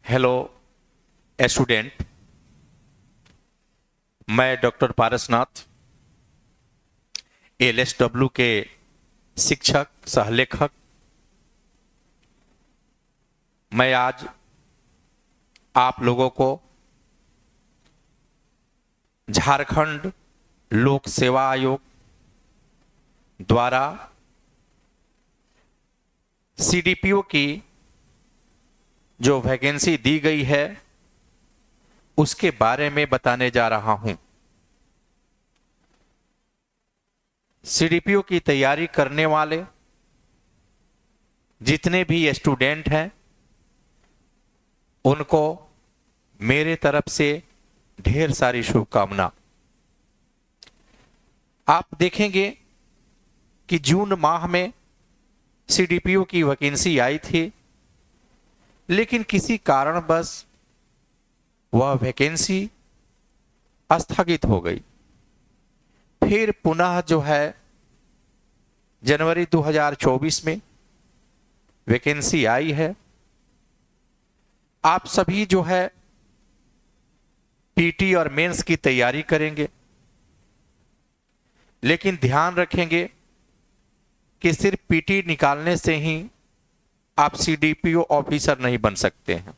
Hello student. मैं doctor Parasnath एलएसडब्ल्यू के शिक्षक सहलेखक। मैं आज आप लोगों को झारखंड लोक सेवा आयोग द्वारा सीडीपीओ की जो वैकेंसी दी गई है उसके बारे में बताने जा रहा हूं। सीडीपीओ की तैयारी करने वाले जितने भी स्टूडेंट हैं उनको मेरे तरफ से ढेर सारी शुभकामना। आप देखेंगे कि जून माह में सीडीपीओ की वैकेंसी आई थी, लेकिन किसी कारणवश वह वैकेंसी स्थगित हो गई। फिर पुनः जो है जनवरी 2024 में वैकेंसी आई है। आप सभी जो है पीटी और मेंस की तैयारी करेंगे, लेकिन ध्यान रखेंगे कि सिर्फ पीटी निकालने से ही आप सीडीपीओ ऑफिसर नहीं बन सकते हैं।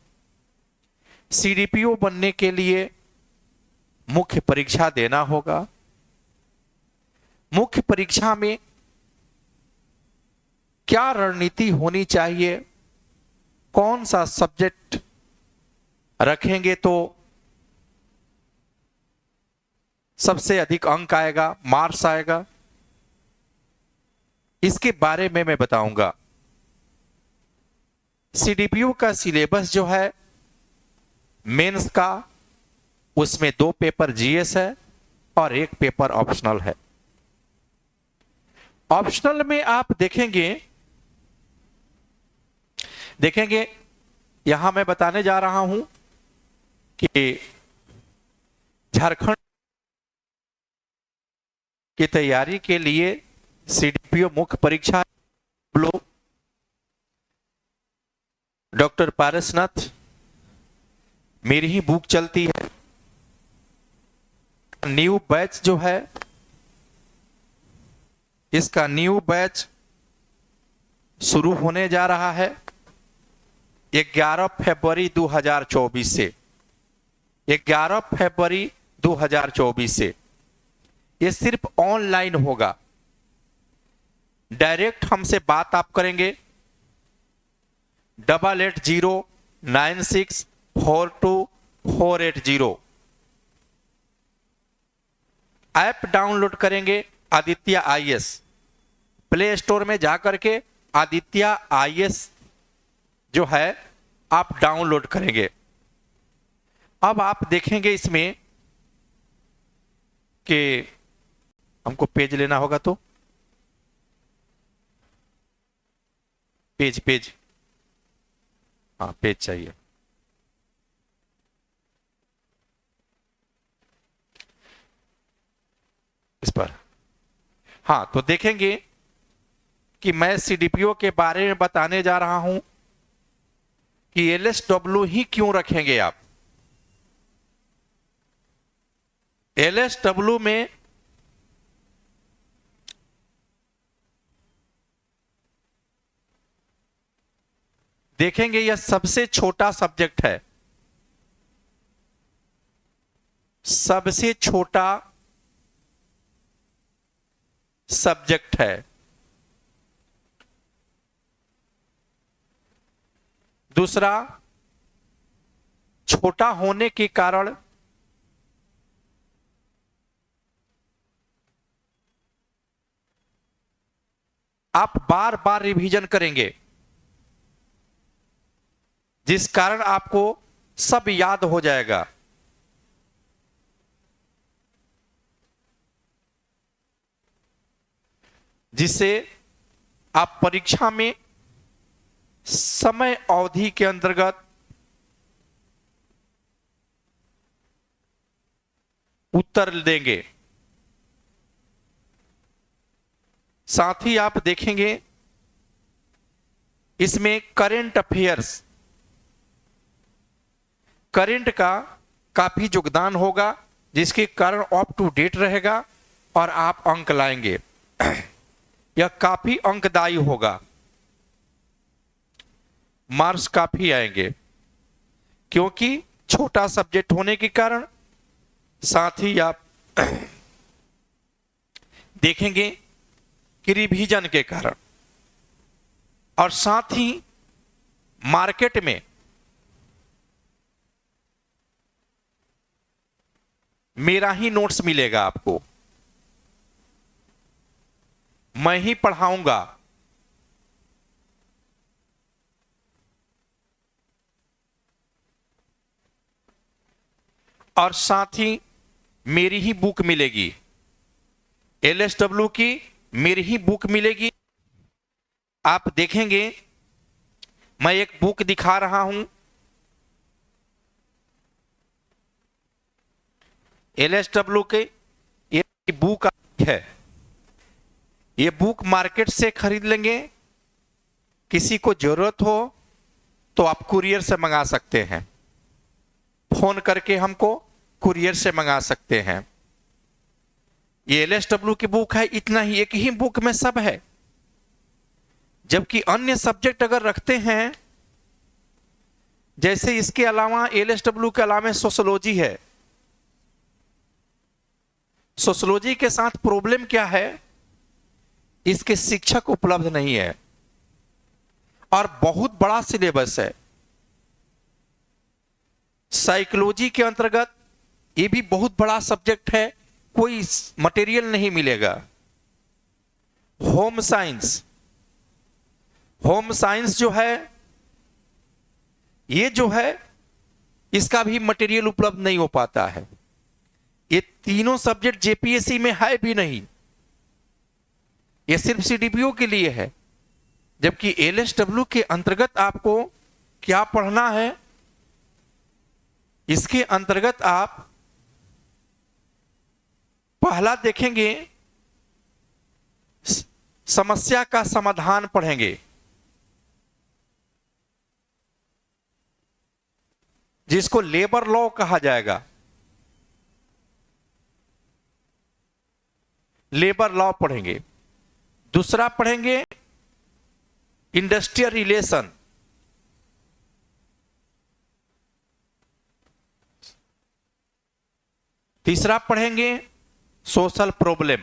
सीडीपीओ बनने के लिए मुख्य परीक्षा देना होगा। मुख्य परीक्षा में क्या रणनीति होनी चाहिए, कौन सा सब्जेक्ट रखेंगे तो सबसे अधिक अंक आएगा, मार्क्स आएगा, इसके बारे में मैं बताऊंगा। सीडीपीओ का सिलेबस जो है मेंस का, उसमें 2 पेपर जीएस है और 1 पेपर ऑप्शनल है। ऑप्शनल में आप देखेंगे यहां मैं बताने जा रहा हूं कि झारखंड की तैयारी के लिए सीडीपीओ मुख्य परीक्षा डॉक्टर पारसनाथ मेरी ही बुक चलती है। न्यू बैच जो है, इसका न्यू बैच शुरू होने जा रहा है 11 फरवरी 2024 से। 11 फरवरी 2024 से ये सिर्फ ऑनलाइन होगा। डायरेक्ट हमसे बात आप करेंगे 8809642480। ऐप डाउनलोड करेंगे आदित्य आईएएस। प्ले स्टोर में जाकर के आदित्य आईएएस जो है आप डाउनलोड करेंगे। अब आप देखेंगे इसमें कि हमको पेज लेना होगा, तो पेज हाँ पेज चाहिए। इस पर हाँ, तो देखेंगे कि मैं सीडीपीओ के बारे में बताने जा रहा हूं कि एलएसडब्ल्यू ही क्यों रखेंगे आप। एलएसडब्ल्यू में देखेंगे यह सबसे छोटा सब्जेक्ट है, सबसे छोटा सब्जेक्ट है। दूसरा, छोटा होने के कारण आप बार बार रिवीजन करेंगे, जिस कारण आपको सब याद हो जाएगा। जिससे आप परीक्षा में समय अवधि के अंतर्गत उत्तर देंगे। साथ ही आप देखेंगे इसमें करंट अफेयर्स करंट का काफी योगदान होगा, जिसके कारण अप टू डेट रहेगा और आप अंक लाएंगे। यह काफी अंकदायी होगा, मार्क्स काफी आएंगे, क्योंकि छोटा सब्जेक्ट होने के कारण, साथ ही आप देखेंगे कि रिवीजन के कारण, और साथ ही मार्केट में मेरा ही नोट्स मिलेगा आपको, मैं ही पढ़ाऊंगा। और साथ ही मेरी ही बुक मिलेगी, एलएसडब्ल्यू की मेरी ही बुक मिलेगी। आप देखेंगे मैं एक बुक दिखा रहा हूं, एलएसडब्ल्यू के ये बुक है। ये बुक मार्केट से खरीद लेंगे, किसी को जरूरत हो तो आप कुरियर से मंगा सकते हैं, फोन करके हमको कुरियर से मंगा सकते हैं। ये एलएसडब्ल्यू की बुक है, इतना ही, एक ही बुक में सब है। जबकि अन्य सब्जेक्ट अगर रखते हैं, जैसे इसके अलावा एलएसडब्ल्यू के अलावा सोशियोलॉजी है, सोशियोलॉजी के साथ प्रॉब्लम क्या है, इसके शिक्षक उपलब्ध नहीं है और बहुत बड़ा सिलेबस है। साइकोलॉजी के अंतर्गत ये भी बहुत बड़ा सब्जेक्ट है, कोई मटेरियल नहीं मिलेगा। होम साइंस, होम साइंस जो है, ये जो है इसका भी मटेरियल उपलब्ध नहीं हो पाता है। ये तीनों सब्जेक्ट जेपीएससी में है भी नहीं, ये सिर्फ सीडीपीओ के लिए है। जबकि एलएसडब्ल्यू के अंतर्गत आपको क्या पढ़ना है, इसके अंतर्गत आप पहला देखेंगे समस्या का समाधान पढ़ेंगे, जिसको लेबर लॉ कहा जाएगा। लेबर लॉ पढ़ेंगे। दूसरा पढ़ेंगे इंडस्ट्रियल रिलेशन, तीसरा पढ़ेंगे सोशल प्रॉब्लम,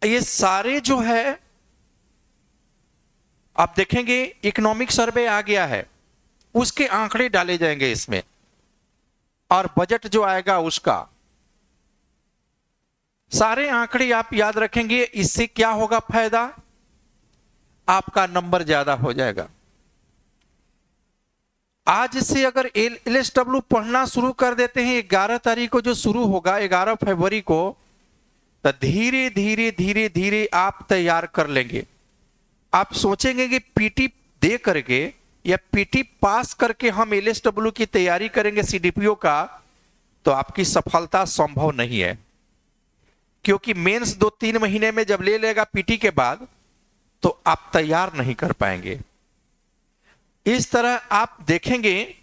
ये सारे जो है आप देखेंगे इकोनॉमिक सर्वे आ गया है, उसके आंकड़े डाले जाएंगे इसमें, और बजट जो आएगा उसका सारे आंकड़े आप याद रखेंगे। इससे क्या होगा फायदा, आपका नंबर ज्यादा हो जाएगा। आज से अगर एलएसडब्ल्यू पढ़ना शुरू कर देते हैं, 11 तारीख को जो शुरू होगा, 11 फरवरी को, तो धीरे धीरे धीरे धीरे आप तैयार कर लेंगे। आप सोचेंगे कि पीटी दे करके या पीटी पास करके हम एलएसडब्ल्यू की तैयारी करेंगे सीडीपीओ का, तो आपकी सफलता संभव नहीं है, क्योंकि मेंस 2-3 महीने में जब ले लेगा पीटी के बाद, तो आप तैयार नहीं कर पाएंगे। इस तरह आप देखेंगे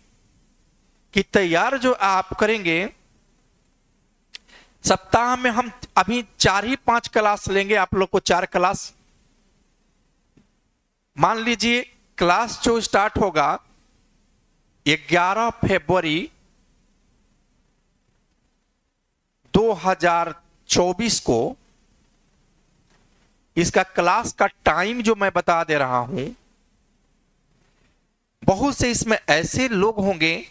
कि तैयार जो आप करेंगे, सप्ताह में हम अभी 4 ही 5 क्लास लेंगे, आप लोग को 4 क्लास। मान लीजिए क्लास जो स्टार्ट होगा 11 फरवरी 2024 को, इसका क्लास का टाइम जो मैं बता दे रहा हूं, बहुत से इसमें ऐसे लोग होंगे,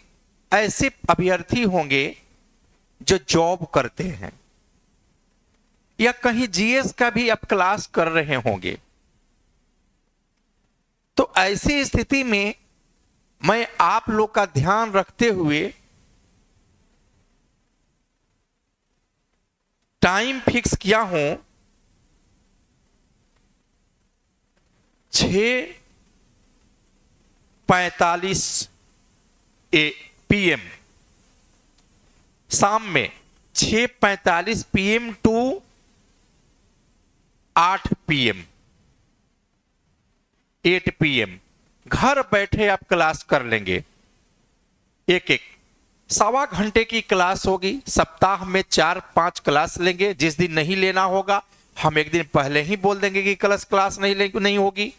ऐसे अभ्यर्थी होंगे जो जॉब करते हैं या कहीं जीएस का भी आप क्लास कर रहे होंगे। तो ऐसी स्थिति में मैं आप लोग का ध्यान रखते हुए टाइम फिक्स किया हूं 6:45 PM, शाम में 6:45 PM टू 8 PM। 8 PM घर बैठे आप क्लास कर लेंगे। एक एक सवा घंटे की क्लास होगी, सप्ताह में 4-5 क्लास लेंगे। जिस दिन नहीं लेना होगा हम एक दिन पहले ही बोल देंगे कि क्लास नहीं होगी,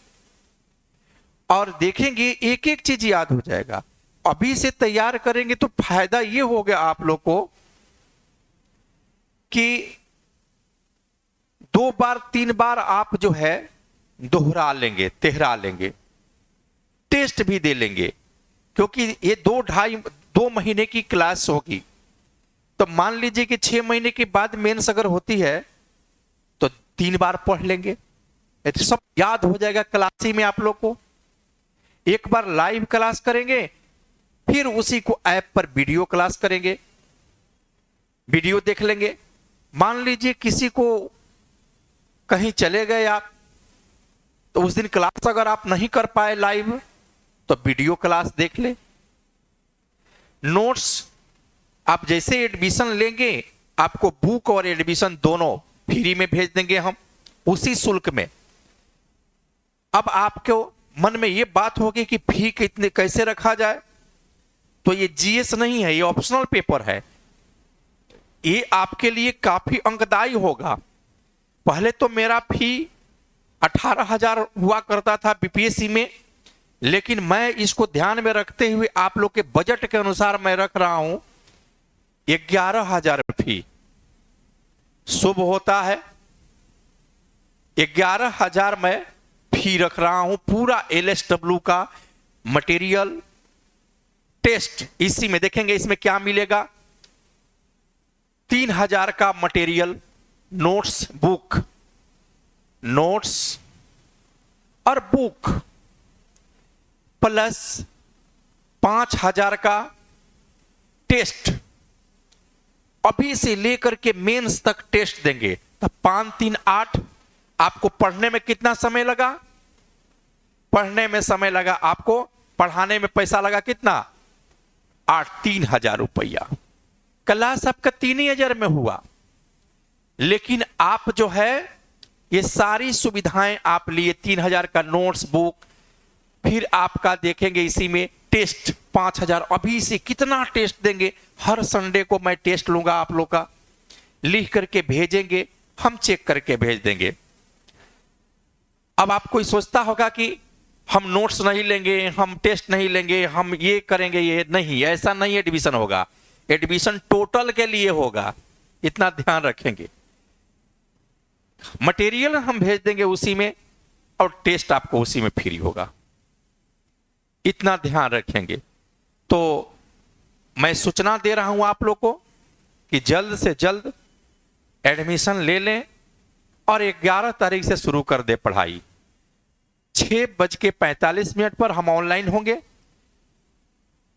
और देखेंगे एक एक चीज याद हो जाएगा। अभी से तैयार करेंगे तो फायदा ये हो गया आप लोग को कि 2 बार 3 बार आप जो है दोहरा लेंगे, तिहरा लेंगे, टेस्ट भी दे लेंगे, क्योंकि ये 2 महीने की क्लास होगी। तो मान लीजिए कि 6 महीने के बाद मेंस अगर होती है तो 3 बार पढ़ लेंगे, तो सब याद हो जाएगा क्लास ही में। आप लोग को एक बार लाइव क्लास करेंगे, फिर उसी को ऐप पर वीडियो क्लास करेंगे, वीडियो देख लेंगे। मान लीजिए किसी को कहीं चले गए आप, तो उस दिन क्लास अगर आप नहीं कर पाए लाइव तो वीडियो क्लास देख ले। नोट्स आप जैसे एडमिशन लेंगे आपको बुक और एडमिशन दोनों फ्री में भेज देंगे हम, उसी शुल्क में। अब आपको मन में ये बात होगी कि फी कितने कैसे रखा जाए, तो ये जीएस नहीं है, ये ऑप्शनल पेपर है। ये आपके लिए काफी अंकदायी होगा। पहले तो मेरा फी 18,000 हुआ करता था बीपीएससी में, लेकिन मैं इसको ध्यान में रखते हुए आप लोग के बजट के अनुसार मैं रख रहा हूं 11,000 फी। शुभ होता है 11,000 मैं फी रख रहा हूं। पूरा एलएसडब्ल्यू का मटेरियल, टेस्ट इसी में देखेंगे। इसमें क्या मिलेगा, 3,000 का मटेरियल, नोट्स और बुक, प्लस 5,000 का टेस्ट। अभी से लेकर के मेंस तक टेस्ट देंगे, तो 5 3 8। आपको पढ़ने में कितना समय लगा, पढ़ने में समय लगा आपको, पढ़ाने में पैसा लगा कितना, 3,000 रुपया। क्लास आपका 3,000 में हुआ, लेकिन आप जो है ये सारी सुविधाएं आप लिए, 3,000 का नोट्स, बुक, फिर आपका देखेंगे इसी में टेस्ट 5,000। अभी से कितना टेस्ट देंगे, हर संडे को मैं टेस्ट लूंगा आप लोग का, लिख करके भेजेंगे, हम चेक करके भेज देंगे। अब आप कोई सोचता होगा कि हम नोट्स नहीं लेंगे, हम टेस्ट नहीं लेंगे, हम ये करेंगे, ये नहीं, ऐसा नहीं एडमिशन होगा। एडमिशन टोटल के लिए होगा, इतना ध्यान रखेंगे। मटेरियल हम भेज देंगे उसी में, और टेस्ट आपको उसी में फ्री होगा, इतना ध्यान रखेंगे। तो मैं सूचना दे रहा हूं आप लोग को कि जल्द से जल्द एडमिशन ले लें और 11 तारीख से शुरू कर दे पढ़ाई। 6:45 पर हम ऑनलाइन होंगे,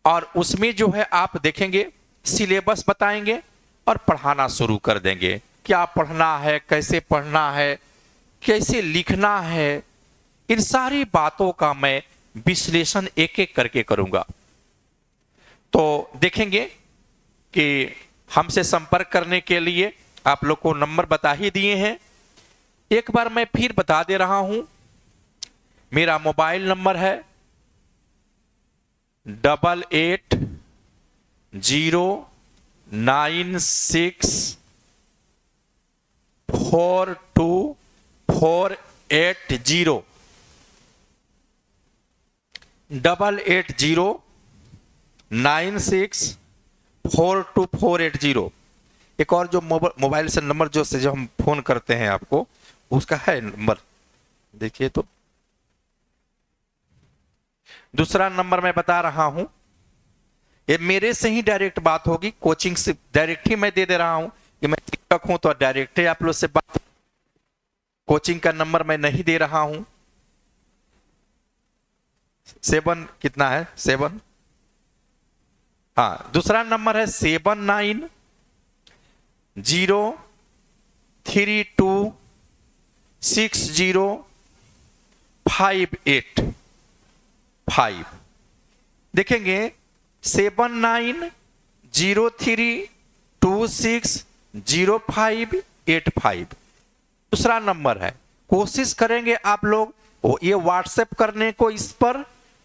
और उसमें जो है आप देखेंगे सिलेबस बताएंगे और पढ़ाना शुरू कर देंगे। क्या पढ़ना है, कैसे पढ़ना है, कैसे लिखना है, इन सारी बातों का मैं विश्लेषण एक एक करके करूंगा। तो देखेंगे कि हमसे संपर्क करने के लिए आप लोग को नंबर बता ही दिए हैं, एक बार मैं फिर बता दे रहा हूं। मेरा मोबाइल नंबर है 8809642480, 8809642480। एक और जो मोबाइल से नंबर जो हम फोन करते हैं आपको, उसका है नंबर, देखिए। तो दूसरा नंबर मैं बता रहा हूं, ये मेरे से ही डायरेक्ट बात होगी, कोचिंग से डायरेक्ट ही मैं दे रहा हूं कि मैं शिक्षक हूं, तो डायरेक्ट ही आप लोग से बात। कोचिंग का नंबर मैं नहीं दे रहा हूं। 7 कितना है, 7, हाँ। दूसरा नंबर है 7903260585। देखेंगे 7903260585 दूसरा नंबर है। कोशिश करेंगे आप लोग वो ये व्हाट्सएप करने को इस पर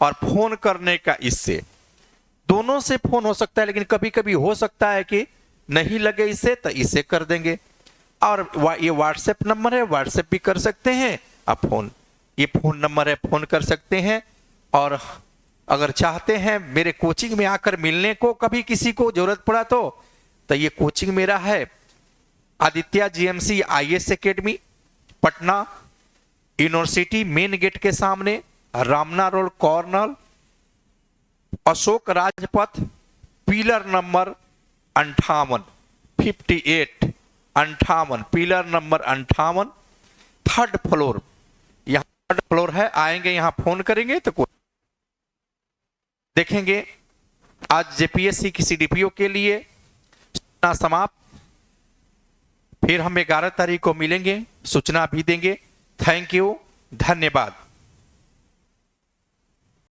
और फोन करने का इससे, दोनों से फोन हो सकता है, लेकिन कभी कभी हो सकता है कि नहीं लगे इससे तो इसे कर देंगे। और ये व्हाट्सएप नंबर है, व्हाट्सएप भी कर सकते हैं। अब फोन, ये फोन नंबर है, फोन कर सकते हैं। और अगर चाहते हैं मेरे कोचिंग में आकर मिलने को, कभी किसी को जरूरत पड़ा तो ये कोचिंग मेरा है Aditya GMC IAS academy, Patna university main gate के सामने, Ramna road corner, Ashok Rajpath, pillar number 58, 58 pillar number 58, 3rd floor. यहाँ 3rd फ्लोर है, आएंगे यहाँ फोन करेंगे तो देखेंगे। आज जेपीएससी की सीडीपीओ के लिए सूचना समाप्त। फिर हम 11 तारीख को मिलेंगे, सूचना भी देंगे। थैंक यू, धन्यवाद।